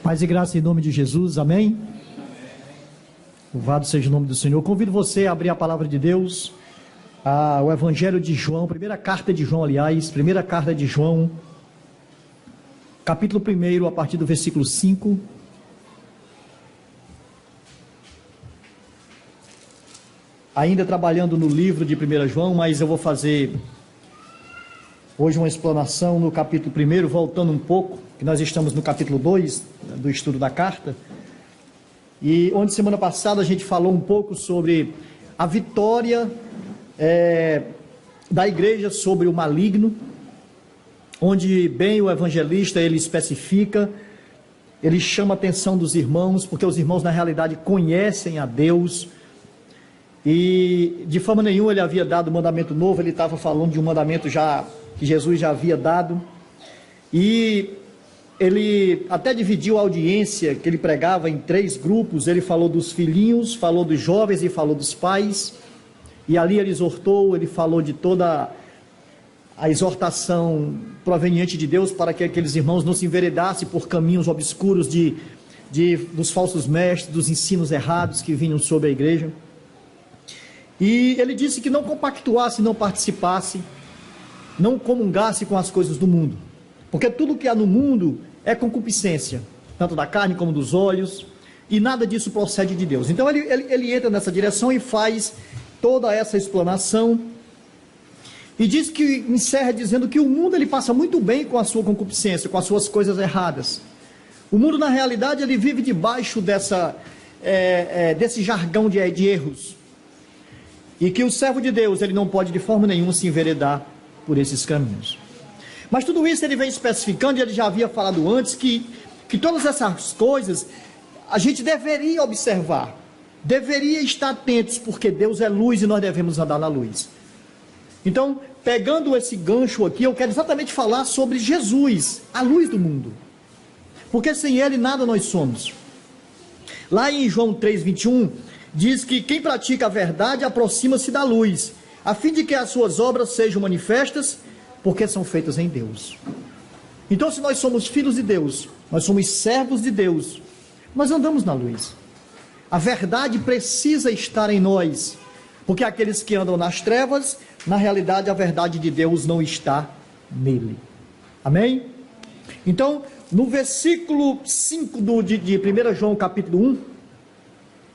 Paz e graça em nome de Jesus, amém? Louvado seja o nome do Senhor. Convido você a abrir a palavra de Deus, o Evangelho de João, primeira carta de João, primeira carta de João, capítulo 1, a partir do versículo 5. Ainda trabalhando no livro de 1 João, mas eu vou fazer hoje uma explanação no capítulo 1, voltando um pouco, que nós estamos no capítulo 2 do estudo da carta, e onde semana passada a gente falou um pouco sobre a vitória da igreja sobre o maligno, onde bem o evangelista ele especifica, ele chama a atenção dos irmãos, porque os irmãos na realidade conhecem a Deus, e de forma nenhuma ele havia dado um mandamento novo, ele estava falando de um mandamento que Jesus já havia dado, e ele até dividiu a audiência que ele pregava em 3 grupos. Ele falou dos filhinhos, falou dos jovens e falou dos pais, e ali ele exortou, ele falou de toda a exortação proveniente de Deus para que aqueles irmãos não se enveredassem por caminhos obscuros dos falsos mestres, dos ensinos errados que vinham sobre a igreja. E ele disse que não compactuasse, não participasse, não comungasse com as coisas do mundo, porque tudo que há no mundo é concupiscência, tanto da carne como dos olhos, e nada disso procede de Deus. Então ele entra nessa direção e faz toda essa explanação, e diz que, encerra dizendo que o mundo ele passa muito bem com a sua concupiscência, com as suas coisas erradas. O mundo na realidade ele vive debaixo desse jargão de erros, e que o servo de Deus ele não pode de forma nenhuma se enveredar por esses caminhos. Mas tudo isso ele vem especificando, e ele já havia falado antes que todas essas coisas a gente deveria observar, deveria estar atentos, porque Deus é luz e nós devemos andar na luz. Então, pegando esse gancho aqui, eu quero exatamente falar sobre Jesus, a luz do mundo, porque sem ele nada nós somos. Lá em João 3:21 diz que quem pratica a verdade aproxima-se da luz, a fim de que as suas obras sejam manifestas, porque são feitas em Deus. Então, se nós somos filhos de Deus, nós somos servos de Deus, nós andamos na luz. A verdade precisa estar em nós, porque aqueles que andam nas trevas, na realidade a verdade de Deus não está nele. Amém? Então, no versículo 5 de 1 João capítulo 1,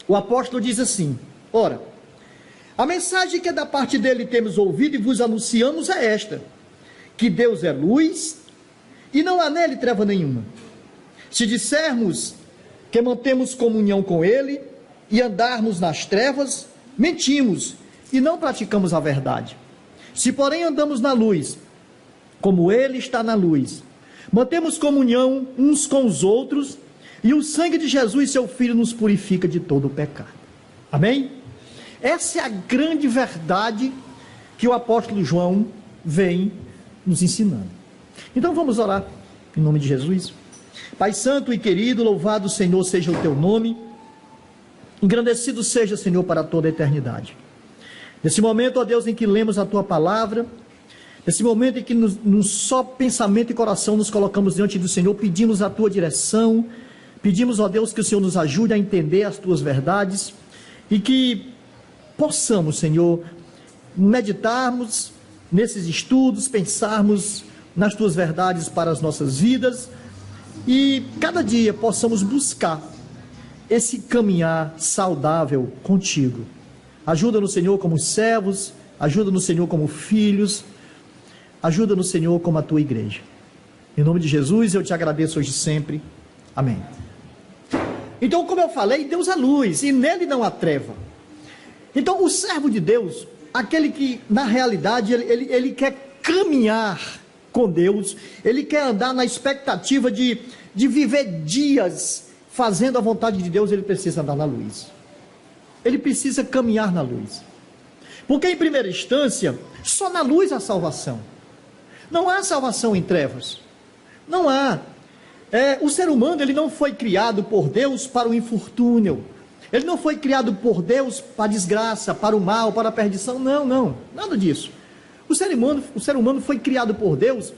o apóstolo diz assim: ora, a mensagem que é da parte dele temos ouvido e vos anunciamos é esta, que Deus é luz e não há nele treva nenhuma. Se dissermos que mantemos comunhão com ele e andarmos nas trevas, mentimos e não praticamos a verdade. Se porém andamos na luz, como ele está na luz, mantemos comunhão uns com os outros, e o sangue de Jesus, seu Filho, nos purifica de todo o pecado. Amém? Essa é a grande verdade que o apóstolo João vem nos ensinando. Então vamos orar em nome de Jesus. Pai santo e querido, louvado Senhor seja o teu nome, engrandecido seja, Senhor, para toda a eternidade. Nesse momento, ó Deus, em que lemos a tua palavra, nesse momento em que no só pensamento e coração nos colocamos diante do Senhor, pedimos a tua direção, pedimos, ó Deus, que o Senhor nos ajude a entender as tuas verdades, e que possamos, Senhor, meditarmos nesses estudos, pensarmos nas tuas verdades para as nossas vidas, e cada dia possamos buscar esse caminhar saudável contigo. Ajuda-nos, Senhor, como servos, ajuda-nos, Senhor, como filhos, ajuda-nos, Senhor, como a tua igreja. Em nome de Jesus, eu te agradeço hoje e sempre. Amém. Então, como eu falei, Deus é luz e nele não há treva. Então, o servo de Deus, aquele que na realidade ele quer caminhar com Deus, ele quer andar na expectativa de viver dias fazendo a vontade de Deus, ele precisa andar na luz. Ele precisa caminhar na luz. Porque em primeira instância, só na luz há salvação. Não há salvação em trevas. Não há. O ser humano ele não foi criado por Deus para o infortúnio. Ele não foi criado por Deus para a desgraça, para o mal, para a perdição. Não, nada disso. O ser humano foi criado por Deus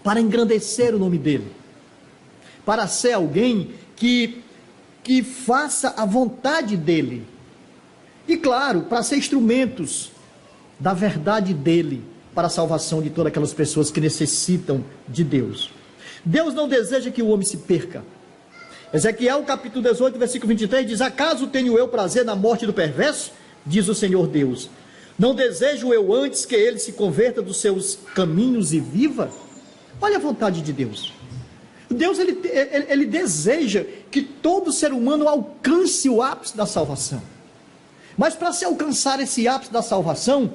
para engrandecer o nome dele, para ser alguém que faça a vontade dele. E claro, para ser instrumentos da verdade dele, para a salvação de todas aquelas pessoas que necessitam de Deus. Deus não deseja que o homem se perca. Ezequiel capítulo 18, versículo 23 diz: acaso tenho eu prazer na morte do perverso? Diz o Senhor Deus. Não desejo eu antes que ele se converta dos seus caminhos e viva? Olha a vontade de Deus. Deus ele deseja que todo ser humano alcance o ápice da salvação. Mas para se alcançar esse ápice da salvação,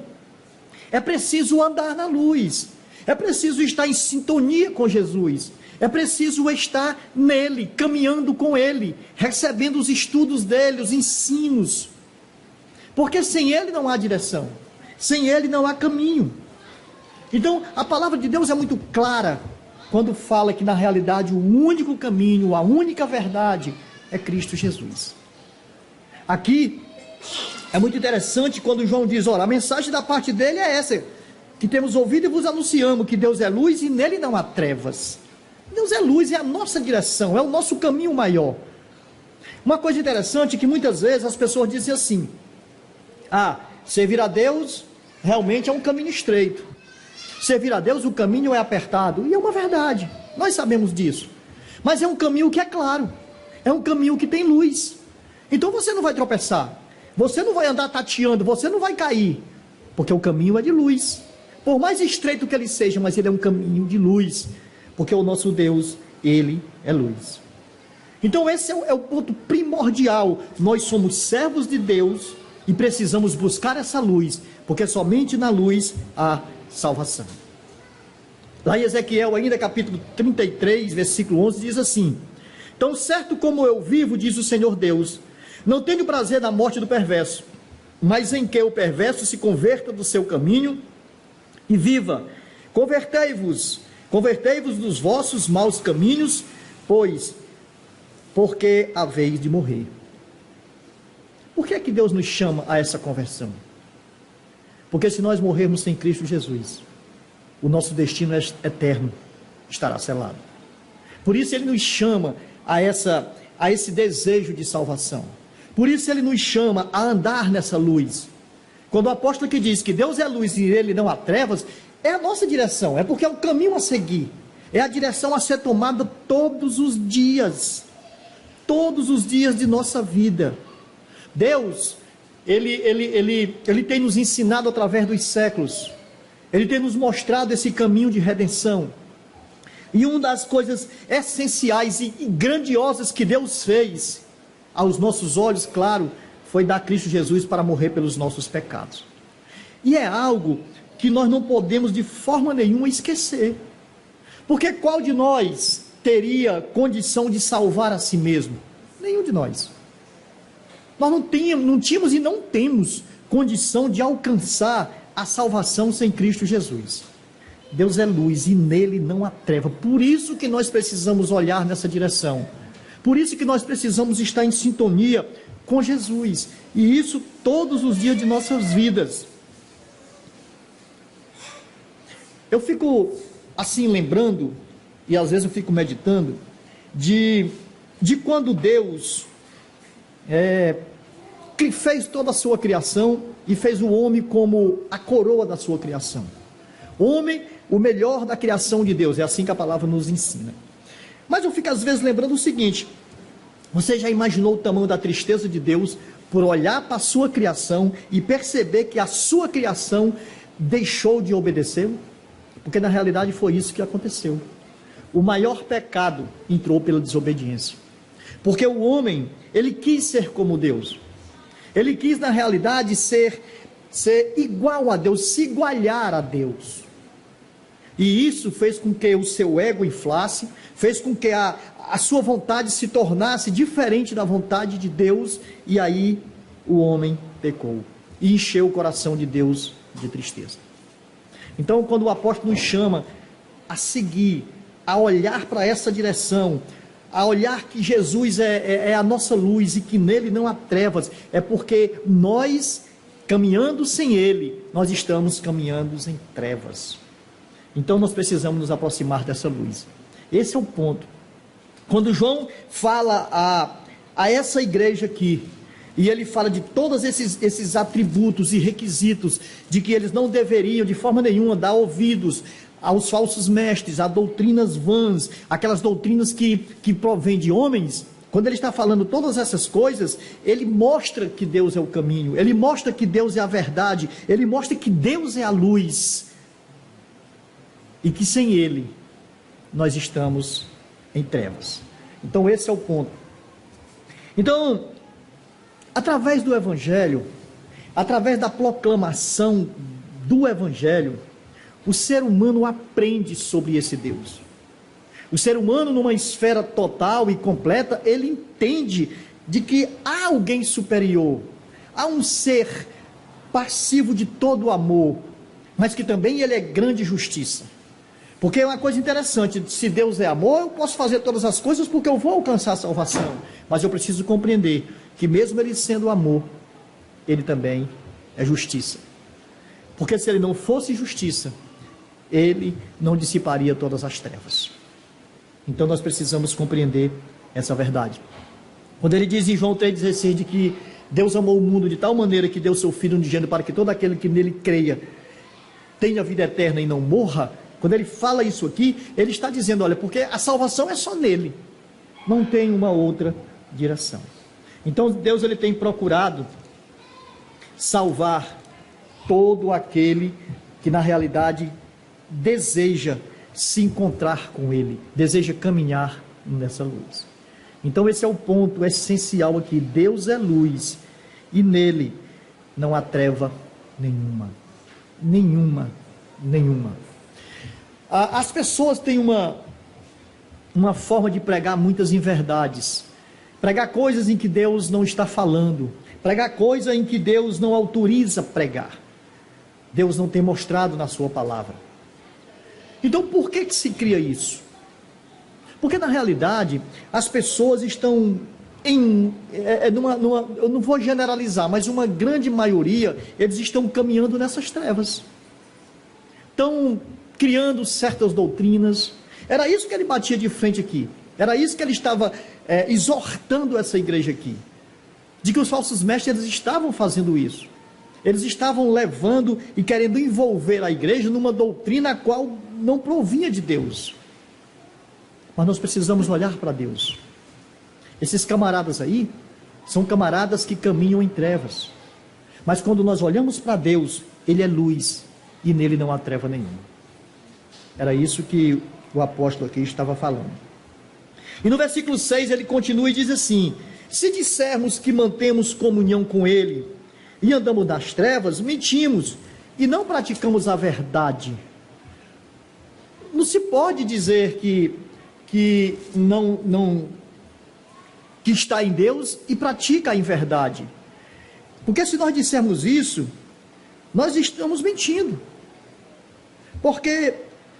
é preciso andar na luz, é preciso estar em sintonia com Jesus, é preciso estar nele, caminhando com ele, recebendo os estudos dele, os ensinos, porque sem ele não há direção, sem ele não há caminho. Então a palavra de Deus é muito clara quando fala que na realidade o único caminho, a única verdade é Cristo Jesus. Aqui é muito interessante quando João diz: olha, a mensagem da parte dele é essa, que temos ouvido e vos anunciamos, que Deus é luz e nele não há trevas. Deus é luz, é a nossa direção, é o nosso caminho maior. Uma coisa interessante é que muitas vezes as pessoas dizem assim: servir a Deus realmente é um caminho estreito, servir a Deus o caminho é apertado, e é uma verdade, nós sabemos disso, mas é um caminho que é claro, é um caminho que tem luz, então você não vai tropeçar, você não vai andar tateando, você não vai cair, porque o caminho é de luz, por mais estreito que ele seja, mas ele é um caminho de luz, porque o nosso Deus, ele é luz. Então esse é o ponto primordial, nós somos servos de Deus e precisamos buscar essa luz, porque somente na luz há salvação. Lá em Ezequiel ainda capítulo 33, versículo 11, diz assim: tão certo como eu vivo, diz o Senhor Deus, não tenho prazer na morte do perverso, mas em que o perverso se converta do seu caminho e viva. Convertei-vos dos vossos maus caminhos, porque haveis de morrer. Por que é que Deus nos chama a essa conversão? Porque se nós morrermos sem Cristo Jesus, o nosso destino eterno estará selado. Por isso ele nos chama a esse desejo de salvação. Por isso ele nos chama a andar nessa luz. Quando o apóstolo que diz que Deus é luz e ele não há trevas, é a nossa direção, é porque é o caminho a seguir, é a direção a ser tomada todos os dias de nossa vida. Deus, ele tem nos ensinado através dos séculos, ele tem nos mostrado esse caminho de redenção, e uma das coisas essenciais e grandiosas que Deus fez, aos nossos olhos, claro, foi dar Cristo Jesus para morrer pelos nossos pecados, e é algo que nós não podemos de forma nenhuma esquecer, porque qual de nós teria condição de salvar a si mesmo? Nenhum de nós. Nós não tínhamos e não temos condição de alcançar a salvação sem Cristo Jesus. Deus é luz e nele não há treva. Por isso que nós precisamos olhar nessa direção. Por isso que nós precisamos estar em sintonia com Jesus. E isso todos os dias de nossas vidas. Eu fico assim lembrando, e às vezes eu fico meditando, de quando Deus que fez toda a sua criação e fez o homem como a coroa da sua criação. O homem, o melhor da criação de Deus, é assim que a palavra nos ensina. Mas eu fico às vezes lembrando o seguinte: você já imaginou o tamanho da tristeza de Deus por olhar para a sua criação e perceber que a sua criação deixou de obedecê-lo? Porque na realidade foi isso que aconteceu. O maior pecado entrou pela desobediência. Porque o homem, ele quis ser como Deus. Ele quis na realidade ser igual a Deus, se igualar a Deus. E isso fez com que o seu ego inflasse, fez com que a sua vontade se tornasse diferente da vontade de Deus, e aí o homem pecou e encheu o coração de Deus de tristeza. Então, quando o apóstolo nos chama a seguir, a olhar para essa direção, a olhar que Jesus é a nossa luz e que nele não há trevas, é porque nós, caminhando sem ele, nós estamos caminhando em trevas. Então nós precisamos nos aproximar dessa luz. Esse é o ponto. Quando João fala a essa igreja aqui, e ele fala de todos esses atributos e requisitos, de que eles não deveriam de forma nenhuma dar ouvidos aos falsos mestres, a doutrinas vãs, aquelas doutrinas que provêm de homens. Quando ele está falando todas essas coisas, ele mostra que Deus é o caminho, ele mostra que Deus é a verdade, ele mostra que Deus é a luz, e que sem ele nós estamos em trevas. Então esse é o ponto. Então, através do Evangelho, através da proclamação do Evangelho, o ser humano aprende sobre esse Deus. O ser humano, numa esfera total e completa, ele entende de que há alguém superior, há um ser passivo de todo amor, mas que também ele é grande justiça. Porque é uma coisa interessante, se Deus é amor, eu posso fazer todas as coisas porque eu vou alcançar a salvação, mas eu preciso compreender que mesmo ele sendo amor, ele também é justiça. Porque se ele não fosse justiça, ele não dissiparia todas as trevas. Então nós precisamos compreender essa verdade. Quando ele diz em João 3,16 de que Deus amou o mundo de tal maneira que deu seu Filho unigênito para que todo aquele que nele creia tenha vida eterna e não morra, quando ele fala isso aqui, ele está dizendo, olha, porque a salvação é só nele, não tem uma outra direção. Então Deus ele tem procurado salvar todo aquele que na realidade deseja se encontrar com ele, deseja caminhar nessa luz. Então esse é o ponto essencial aqui, Deus é luz e nele não há treva nenhuma. As pessoas têm uma forma de pregar muitas inverdades, pregar coisas em que Deus não está falando, pregar coisas em que Deus não autoriza pregar, Deus não tem mostrado na sua palavra. Então por que se cria isso? Porque na realidade as pessoas estão eu não vou generalizar, mas uma grande maioria, eles estão caminhando nessas trevas, estão criando certas doutrinas. Era isso que ele batia de frente aqui, era isso que ele estava exortando essa igreja aqui, de que os falsos mestres eles estavam fazendo isso, eles estavam levando e querendo envolver a igreja numa doutrina a qual não provinha de Deus. Mas nós precisamos olhar para Deus. Esses camaradas aí são camaradas que caminham em trevas, mas quando nós olhamos para Deus, ele é luz e nele não há treva nenhuma. Era isso que o apóstolo aqui estava falando. E no versículo 6 ele continua e diz assim: se dissermos que mantemos comunhão com ele e andamos nas trevas, mentimos e não praticamos a verdade. Não se pode dizer que está em Deus e pratica a inverdade, porque se nós dissermos isso, nós estamos mentindo, porque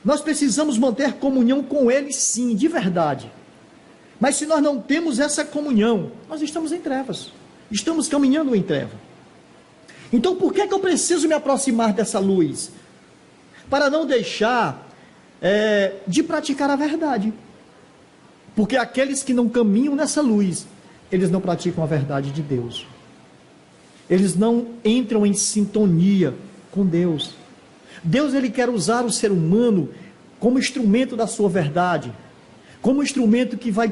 nós precisamos manter comunhão com ele sim, de verdade, mas se nós não temos essa comunhão, nós estamos em trevas, estamos caminhando em treva. Então por que eu preciso me aproximar dessa luz? Para não deixar de praticar a verdade, porque aqueles que não caminham nessa luz, eles não praticam a verdade de Deus, eles não entram em sintonia com Deus. Deus ele quer usar o ser humano como instrumento da sua verdade, como instrumento que vai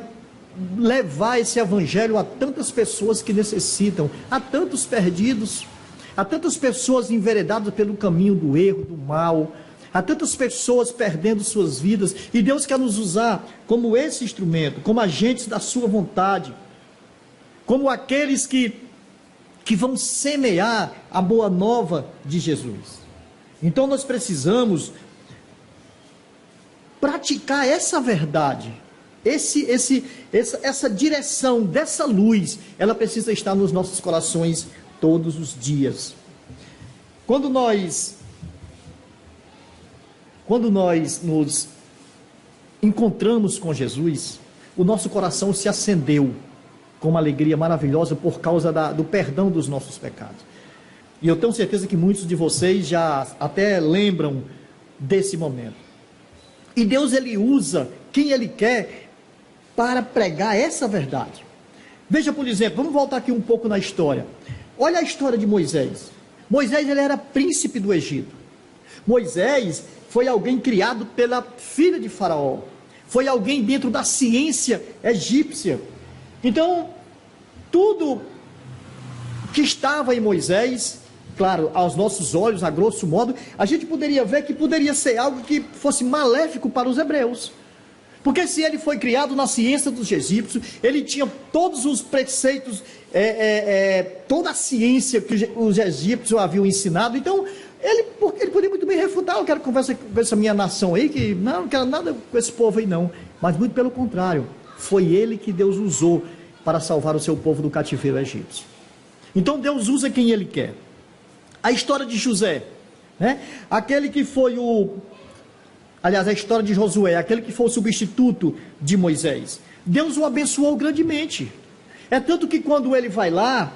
levar esse evangelho a tantas pessoas que necessitam, a tantos perdidos, a tantas pessoas enveredadas pelo caminho do erro, do mal, há tantas pessoas perdendo suas vidas, e Deus quer nos usar como esse instrumento, como agentes da sua vontade, como aqueles que vão semear a boa nova de Jesus. Então nós precisamos praticar essa verdade, essa direção dessa luz, ela precisa estar nos nossos corações todos os dias. Quando nós nos encontramos com Jesus, o nosso coração se acendeu com uma alegria maravilhosa por causa do perdão dos nossos pecados. E eu tenho certeza que muitos de vocês já até lembram desse momento. E Deus ele usa quem ele quer para pregar essa verdade. Veja, por exemplo, vamos voltar aqui um pouco na história. Olha a história de Moisés. Moisés, ele era príncipe do Egito. Moisés foi alguém criado pela filha de Faraó. Foi alguém dentro da ciência egípcia. Então, tudo que estava em Moisés, claro, aos nossos olhos, a grosso modo, a gente poderia ver que poderia ser algo que fosse maléfico para os hebreus. Porque se ele foi criado na ciência dos egípcios, ele tinha todos os preceitos, toda a ciência que os egípcios haviam ensinado, então ele poderia muito bem refutar: eu quero conversar com essa minha nação aí, que não quero nada com esse povo aí não. Mas muito pelo contrário, foi ele que Deus usou para salvar o seu povo do cativeiro egípcio. Então Deus usa quem ele quer. A história de José, né? Aquele que foi aliás, a história de Josué, aquele que foi o substituto de Moisés. Deus o abençoou grandemente. É tanto que quando ele vai lá,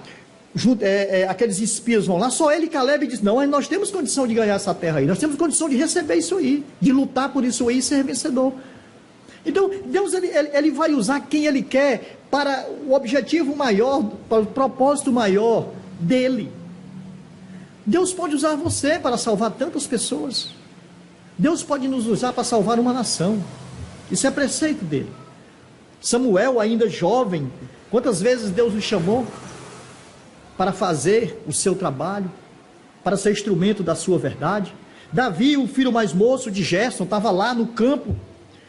aqueles espias vão lá, só ele e Caleb diz: não, nós temos condição de ganhar essa terra aí, nós temos condição de receber isso aí, de lutar por isso aí e ser vencedor. Então, Deus ele vai usar quem ele quer para o objetivo maior, para o propósito maior dele. Deus pode usar você para salvar tantas pessoas. Deus pode nos usar para salvar uma nação. Isso é preceito dele. Samuel, ainda jovem, quantas vezes Deus o chamou para fazer o seu trabalho, para ser instrumento da sua verdade. Davi, o filho mais moço de Gerson, estava lá no campo,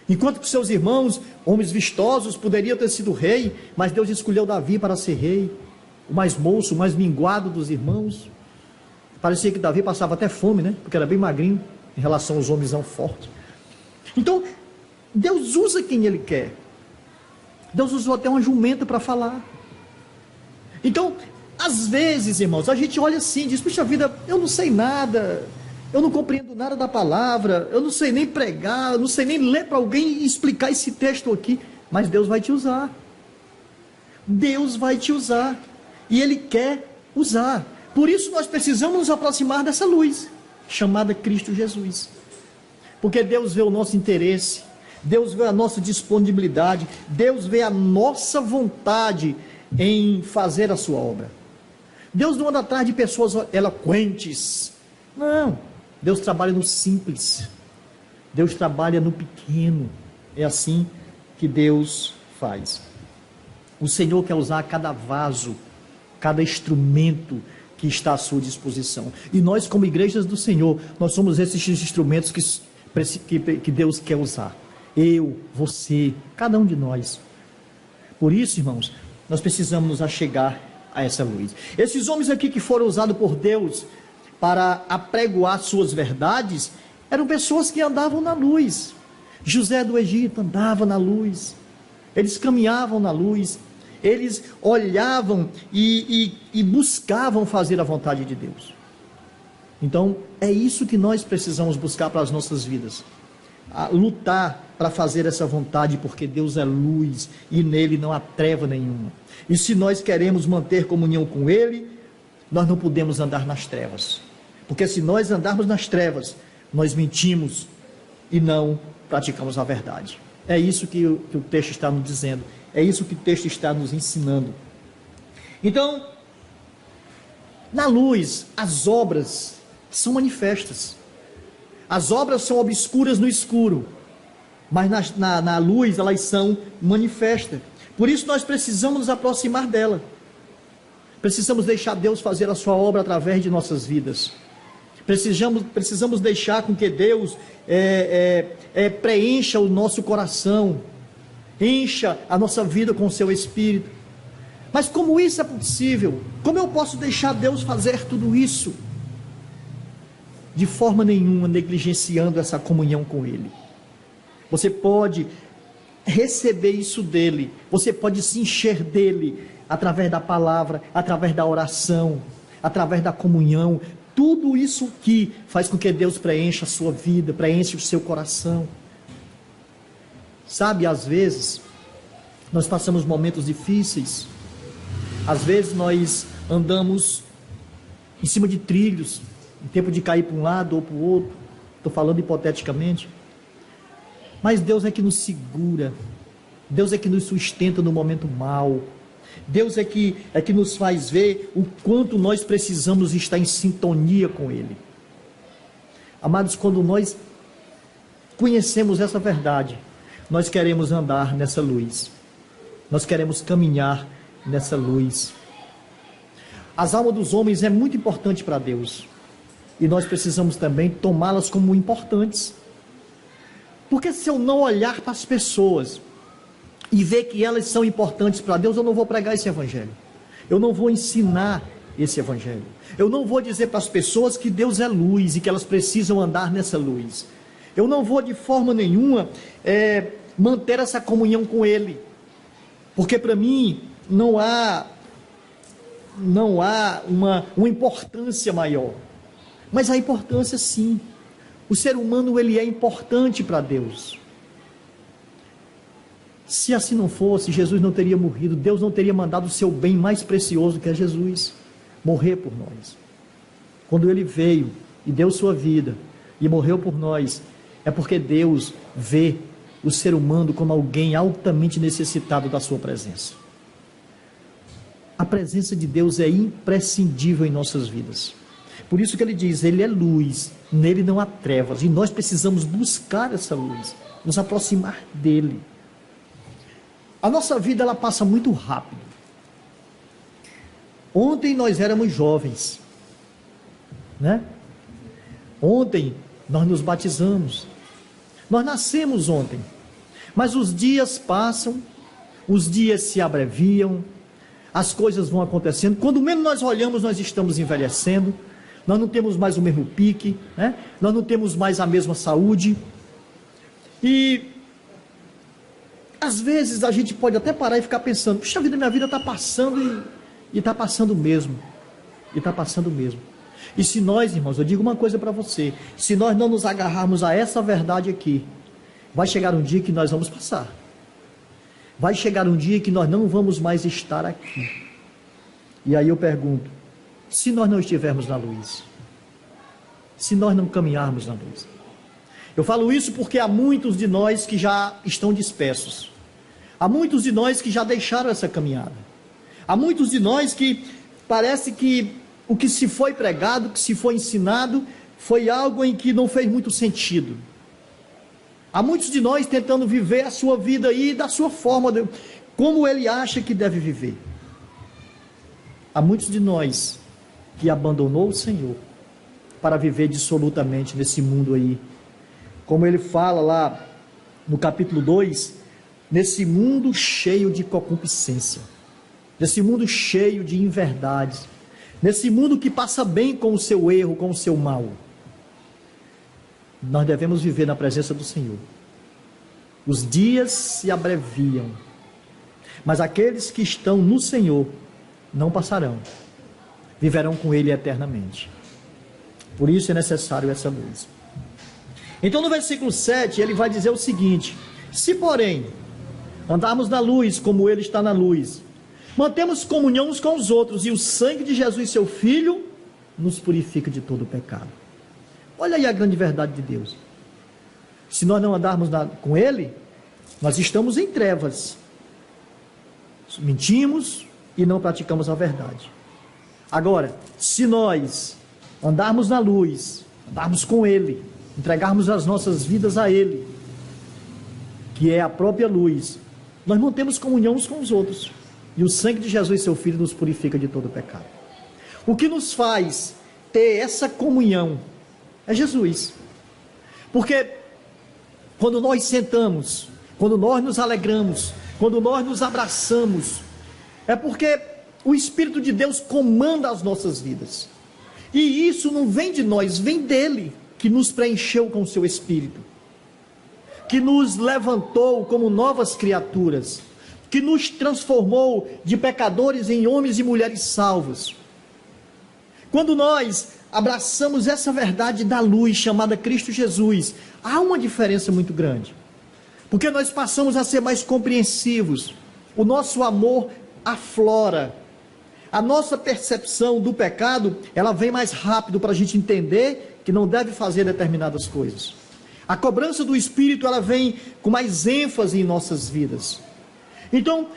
enquanto que seus irmãos, homens vistosos, poderiam ter sido rei, mas Deus escolheu Davi para ser rei, o mais moço, o mais minguado dos irmãos. Parecia que Davi passava até fome, né? Porque era bem magrinho em relação aos homens não fortes. Então, Deus usa quem ele quer. Deus usou até uma jumenta para falar. Então, às vezes, irmãos, a gente olha assim e diz: puxa vida, eu não sei nada, eu não compreendo nada da palavra, eu não sei nem pregar, eu não sei nem ler para alguém e explicar esse texto aqui. Mas Deus vai te usar. Deus vai te usar. E ele quer usar. Por isso nós precisamos nos aproximar dessa luz, chamada Cristo Jesus. Porque Deus vê o nosso interesse, Deus vê a nossa disponibilidade, Deus vê a nossa vontade em fazer a sua obra. Deus não anda atrás de pessoas eloquentes. Não. Deus trabalha no simples. Deus trabalha no pequeno. É assim que Deus faz. O Senhor quer usar cada vaso, cada instrumento que está à sua disposição. E nós, como igrejas do Senhor, nós somos esses instrumentos que Deus quer usar. Eu, você, cada um de nós. Por isso, irmãos, nós precisamos nos achegar a essa luz. Esses homens aqui que foram usados por Deus para apregoar suas verdades, eram pessoas que andavam na luz. José do Egito andava na luz. Eles caminhavam na luz. Eles olhavam e buscavam fazer a vontade de Deus. Então, é isso que nós precisamos buscar para as nossas vidas. Lutar para fazer essa vontade, porque Deus é luz e nele não há treva nenhuma. E se nós queremos manter comunhão com Ele, nós não podemos andar nas trevas. Porque se nós andarmos nas trevas, nós mentimos e não praticamos a verdade. É isso que o texto está nos dizendo. É isso que o texto está nos ensinando. Então, na luz, as obras são manifestas. As obras são obscuras no escuro, mas na luz elas são manifestas. Por isso nós precisamos nos aproximar dela. Precisamos deixar Deus fazer a sua obra através de nossas vidas. Precisamos deixar com que Deus preencha o nosso coração, encha a nossa vida com o seu Espírito. Mas como isso é possível? Como eu posso deixar Deus fazer tudo isso? De forma nenhuma negligenciando essa comunhão com Ele. Você pode receber isso dEle, você pode se encher dEle, através da palavra, através da oração, através da comunhão. Tudo isso aqui faz com que Deus preencha a sua vida, preencha o seu coração. Sabe, às vezes, nós passamos momentos difíceis, às vezes nós andamos em cima de trilhos, em tempo de cair para um lado ou para o outro, estou falando hipoteticamente, mas Deus é que nos segura, Deus é que nos sustenta no momento mau. Deus é que nos faz ver o quanto nós precisamos estar em sintonia com Ele. Amados, quando nós conhecemos essa verdade, nós queremos andar nessa luz. Nós queremos caminhar nessa luz. As almas dos homens é muito importante para Deus. E nós precisamos também tomá-las como importantes. Porque se eu não olhar para as pessoas e ver que elas são importantes para Deus, eu não vou pregar esse evangelho. Eu não vou ensinar esse evangelho. Eu não vou dizer para as pessoas que Deus é luz e que elas precisam andar nessa luz. Eu não vou de forma nenhuma manter essa comunhão com Ele. Porque para mim não há uma importância maior. Mas a importância sim. O ser humano ele é importante para Deus. Se assim não fosse, Jesus não teria morrido, Deus não teria mandado o seu bem mais precioso, que é Jesus, morrer por nós. Quando Ele veio e deu sua vida e morreu por nós, é porque Deus vê o ser humano como alguém altamente necessitado da sua presença. A presença de Deus é imprescindível em nossas vidas. Por isso que Ele diz, Ele é luz, nele não há trevas, e nós precisamos buscar essa luz, nos aproximar dEle. A nossa vida ela passa muito rápido. Ontem nós éramos jovens, né? Ontem nós nos batizamos, nós nascemos ontem, mas os dias passam, os dias se abreviam, as coisas vão acontecendo, quando menos nós olhamos nós estamos envelhecendo, nós não temos mais o mesmo pique, né? Nós não temos mais a mesma saúde, e às vezes a gente pode até parar e ficar pensando, puxa vida, minha vida está passando e está passando mesmo, e está passando mesmo. E se nós, irmãos, eu digo uma coisa para você, se nós não nos agarrarmos a essa verdade aqui, vai chegar um dia que nós vamos passar, vai chegar um dia que nós não vamos mais estar aqui. E aí eu pergunto, se nós não estivermos na luz, se nós não caminharmos na luz, eu falo isso porque há muitos de nós que já estão dispersos, há muitos de nós que já deixaram essa caminhada, há muitos de nós que parece que o que se foi pregado, o que se foi ensinado, foi algo em que não fez muito sentido. Há muitos de nós tentando viver a sua vida aí da sua forma, como ele acha que deve viver. Há muitos de nós que abandonou o Senhor para viver dissolutamente nesse mundo aí. Como ele fala lá no capítulo 2, nesse mundo cheio de concupiscência, nesse mundo cheio de inverdades, nesse mundo que passa bem com o seu erro, com o seu mal. Nós devemos viver na presença do Senhor. Os dias se abreviam, mas aqueles que estão no Senhor não passarão, viverão com Ele eternamente. Por isso é necessário essa luz. Então no versículo 7 ele vai dizer o seguinte: se porém andarmos na luz como Ele está na luz, mantemos comunhão uns com os outros, e o sangue de Jesus, seu Filho, nos purifica de todo o pecado. Olha aí a grande verdade de Deus. Se nós não andarmos com Ele, nós estamos em trevas, mentimos e não praticamos a verdade. Agora, se nós andarmos na luz, andarmos com Ele, entregarmos as nossas vidas a Ele, que é a própria luz, nós mantemos comunhão uns com os outros, e o sangue de Jesus, seu Filho, nos purifica de todo o pecado. O que nos faz ter essa comunhão é Jesus. Porque quando nós sentamos, quando nós nos alegramos, quando nós nos abraçamos, é porque o Espírito de Deus comanda as nossas vidas. E isso não vem de nós, vem dele, que nos preencheu com o seu Espírito, que nos levantou como novas criaturas, que nos transformou de pecadores em homens e mulheres salvos. Quando nós abraçamos essa verdade da luz chamada Cristo Jesus, há uma diferença muito grande, porque nós passamos a ser mais compreensivos, o nosso amor aflora, a nossa percepção do pecado, ela vem mais rápido para a gente entender que não deve fazer determinadas coisas. A cobrança do Espírito, ela vem com mais ênfase em nossas vidas. Então,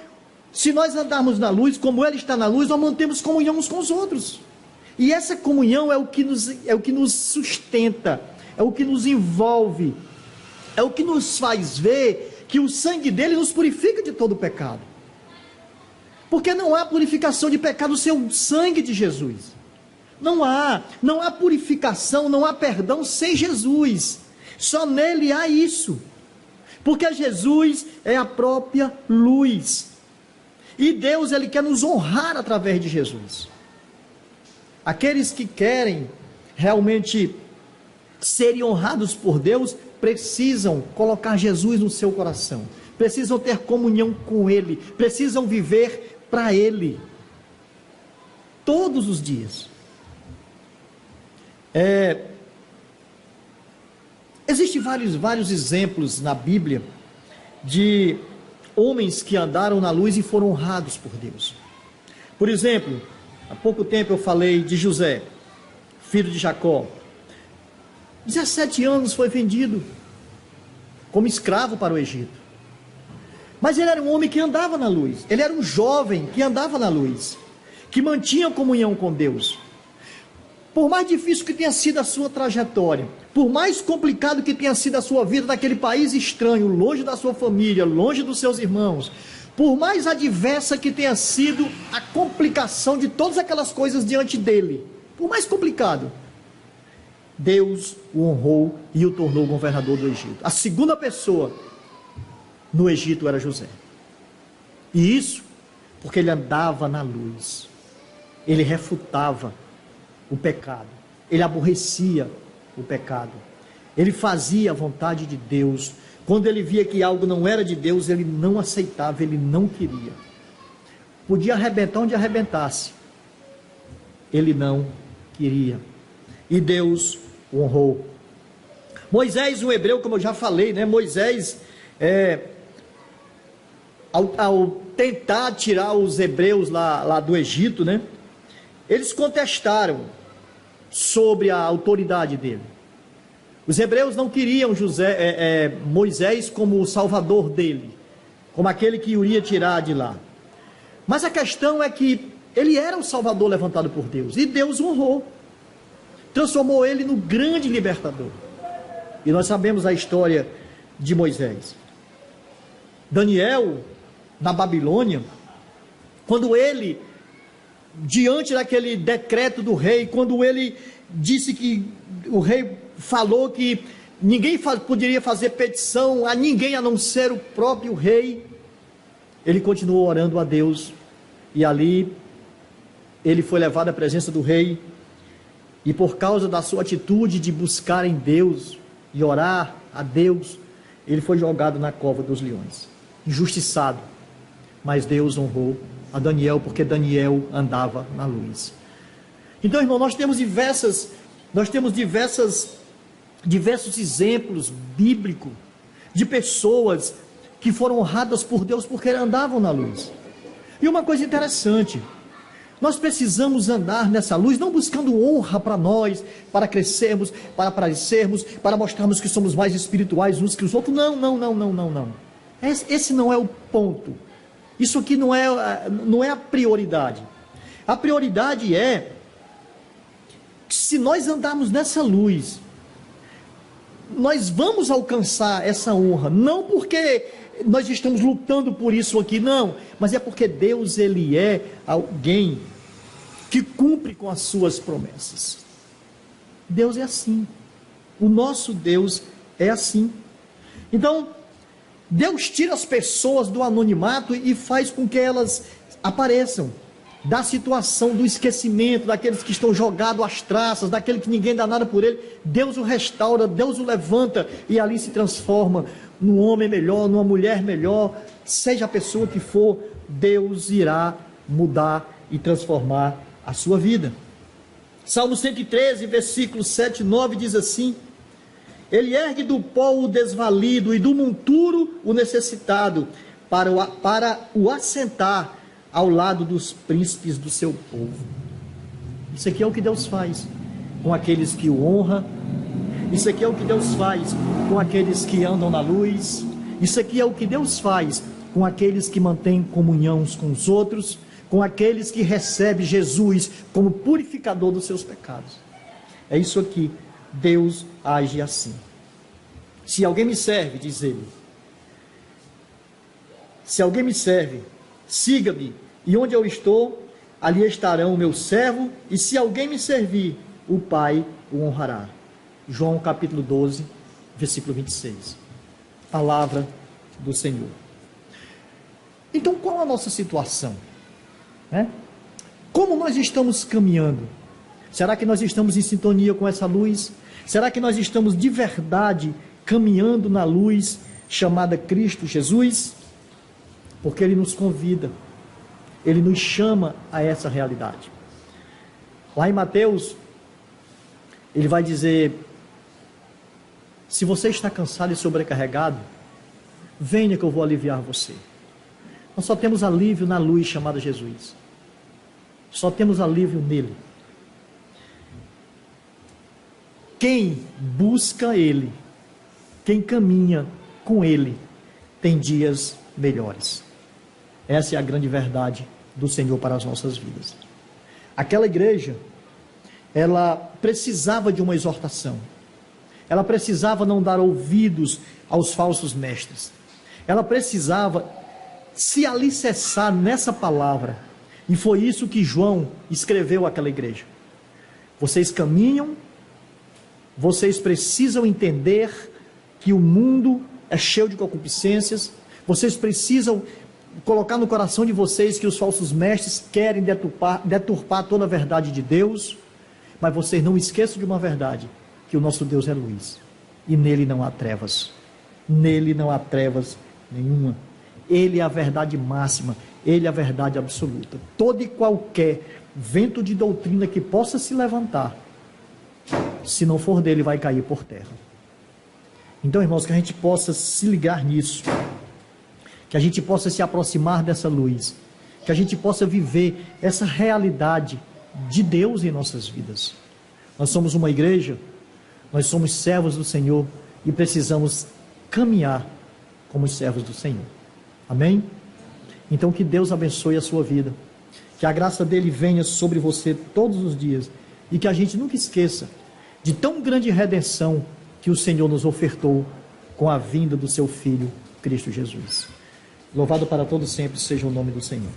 se nós andarmos na luz, como Ele está na luz, nós mantemos comunhão uns com os outros. E essa comunhão é o que nos sustenta, é o que nos envolve, é o que nos faz ver que o sangue dele nos purifica de todo pecado. Porque não há purificação de pecado sem o sangue de Jesus. Não há purificação, não há perdão sem Jesus. Só nele há isso. Porque Jesus é a própria luz. E Deus, Ele quer nos honrar através de Jesus. Aqueles que querem realmente serem honrados por Deus, precisam colocar Jesus no seu coração. Precisam ter comunhão com Ele. Precisam viver para Ele. Todos os dias. Existem vários exemplos na Bíblia de homens que andaram na luz e foram honrados por Deus. Por exemplo, há pouco tempo eu falei de José, filho de Jacó. 17 anos foi vendido como escravo para o Egito. Mas ele era um homem que andava na luz. Ele era um jovem que andava na luz, que mantinha comunhão com Deus. Por mais difícil que tenha sido a sua trajetória, por mais complicado que tenha sido a sua vida naquele país estranho, longe da sua família, longe dos seus irmãos, por mais adversa que tenha sido a complicação de todas aquelas coisas diante dele, por mais complicado, Deus o honrou e o tornou governador do Egito. A segunda pessoa no Egito era José. E isso porque ele andava na luz. Ele refutava o pecado. Ele aborrecia o pecado. Ele fazia a vontade de Deus. Quando ele via que algo não era de Deus, ele não aceitava, ele não queria. Podia arrebentar onde arrebentasse. Ele não queria. E Deus o honrou. Moisés, um hebreu, como eu já falei, né? Moisés, ao tentar tirar os hebreus lá do Egito, né? Eles contestaram sobre a autoridade dele. Os hebreus não queriam Moisés como o salvador dele, como aquele que iria tirar de lá. Mas a questão é que ele era o salvador levantado por Deus, e Deus o honrou, transformou ele no grande libertador. E nós sabemos a história de Moisés. Daniel, na Babilônia, quando ele, diante daquele decreto do rei, quando ele disse que o rei falou que ninguém poderia fazer petição a ninguém a não ser o próprio rei, ele continuou orando a Deus, e ali ele foi levado à presença do rei, e por causa da sua atitude de buscar em Deus e orar a Deus, ele foi jogado na cova dos leões, injustiçado. Mas Deus honrou a Daniel, porque Daniel andava na luz. Então, irmão, nós temos diversos exemplos bíblicos de pessoas que foram honradas por Deus porque andavam na luz. E uma coisa interessante, nós precisamos andar nessa luz, não buscando honra para nós, para crescermos, para aparecermos, para mostrarmos que somos mais espirituais uns que os outros. Não. Esse não é o ponto. Isso aqui não é a prioridade. A prioridade é que, se nós andarmos nessa luz, nós vamos alcançar essa honra, não porque nós estamos lutando por isso aqui, não, mas é porque Deus, Ele é alguém que cumpre com as suas promessas. Deus é assim. O nosso Deus é assim. Então, Deus tira as pessoas do anonimato e faz com que elas apareçam da situação do esquecimento, daqueles que estão jogados às traças, daquele que ninguém dá nada por ele. Deus o restaura, Deus o levanta e ali se transforma num homem melhor, numa mulher melhor. Seja a pessoa que for, Deus irá mudar e transformar a sua vida. Salmo 113, versículos 7 e 9 diz assim: Ele ergue do pó o desvalido e do monturo o necessitado, para o assentar ao lado dos príncipes do seu povo. Isso aqui é o que Deus faz com aqueles que o honram. Isso aqui é o que Deus faz com aqueles que andam na luz. Isso aqui é o que Deus faz com aqueles que mantêm comunhão uns com os outros, com aqueles que recebem Jesus como purificador dos seus pecados. É isso aqui, Deus age assim. Se alguém me serve, diz ele, se alguém me serve, siga-me, e onde eu estou, ali estarão o meu servo, e se alguém me servir, o Pai o honrará. João capítulo 12, versículo 26. Palavra do Senhor. Então, qual a nossa situação? Como nós estamos caminhando? Será que nós estamos em sintonia com essa luz? Será que nós estamos de verdade caminhando na luz chamada Cristo Jesus? Porque Ele nos convida, Ele nos chama a essa realidade. Lá em Mateus, Ele vai dizer: se você está cansado e sobrecarregado, venha que eu vou aliviar você. Nós só temos alívio na luz chamada Jesus. Só temos alívio nele. Quem busca Ele, quem caminha com Ele, tem dias melhores. Essa é a grande verdade do Senhor para as nossas vidas. Aquela igreja, ela precisava de uma exortação. Ela precisava não dar ouvidos aos falsos mestres. Ela precisava se alicerçar nessa palavra. E foi isso que João escreveu àquela igreja. Vocês caminham, vocês precisam entender que o mundo é cheio de concupiscências, vocês precisam colocar no coração de vocês que os falsos mestres querem deturpar toda a verdade de Deus, mas vocês não esqueçam de uma verdade, que o nosso Deus é luz, e nele não há trevas, nele não há trevas nenhuma, ele é a verdade máxima, ele é a verdade absoluta. Todo e qualquer vento de doutrina que possa se levantar, se não for dele, vai cair por terra. Então, irmãos, que a gente possa se ligar nisso, que a gente possa se aproximar dessa luz, que a gente possa viver essa realidade de Deus em nossas vidas. Nós somos uma igreja, nós somos servos do Senhor e precisamos caminhar como os servos do Senhor. Amém? Então, que Deus abençoe a sua vida, que a graça dele venha sobre você todos os dias e que a gente nunca esqueça de tão grande redenção que o Senhor nos ofertou com a vinda do seu Filho, Cristo Jesus. Louvado para todos sempre seja o nome do Senhor.